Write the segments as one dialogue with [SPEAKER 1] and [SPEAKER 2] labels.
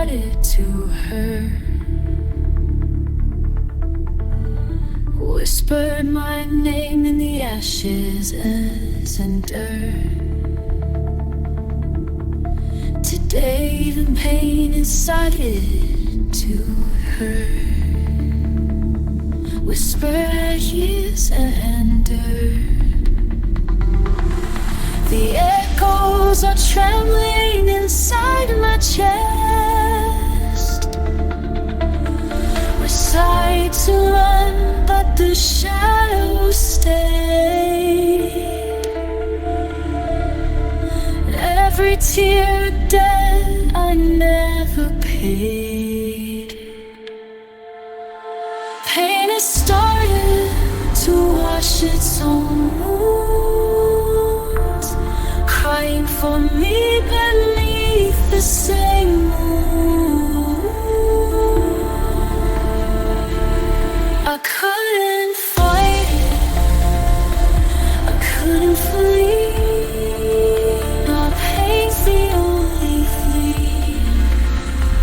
[SPEAKER 1] started to hurt. Whispered my name in the ashes and dirt. Today the pain inside it to hurt. Whispered years and dirt. The echoes are trembling inside my chest. Decide to run, but the shadows stay. Every tear debt I never paid. Pain has started to wash its own wounds, crying for me beneath the same moon. I couldn't fight it, I couldn't flee. Now pain's the only thing,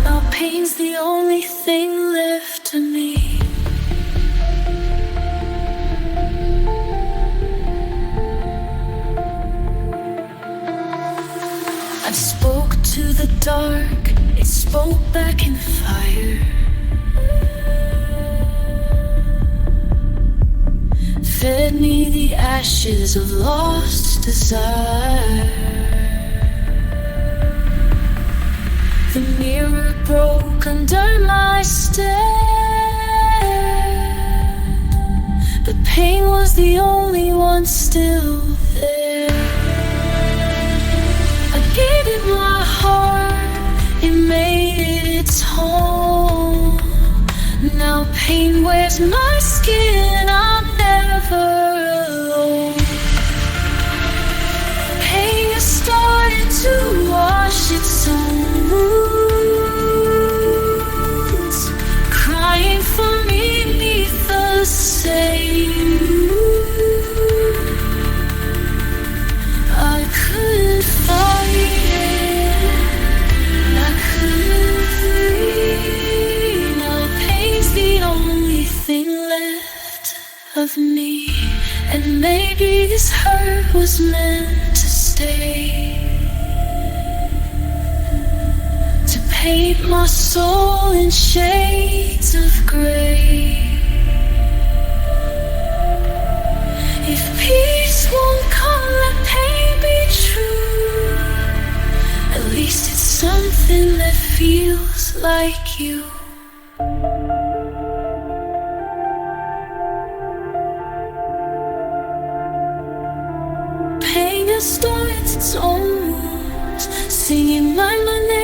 [SPEAKER 1] now pain's the only thing left to me. I spoke to the dark, it spoke back in fire. Fed me the ashes of lost desire. The mirror broke under my stare, but pain was the only one still there. I gave it my heart, it made it its home. Now pain wears my skin, I'm never alone. Pain has started to wash its own wounds, crying for me beneath the same moon. I couldn't fight it, I couldn't free. Now pain's the only thing left of me, and maybe this hurt was meant to stay, to paint my soul in shades of gray. If peace won't come, let pain be true. At least it's something that feels like you. Pain has started its own wounds, singing my name.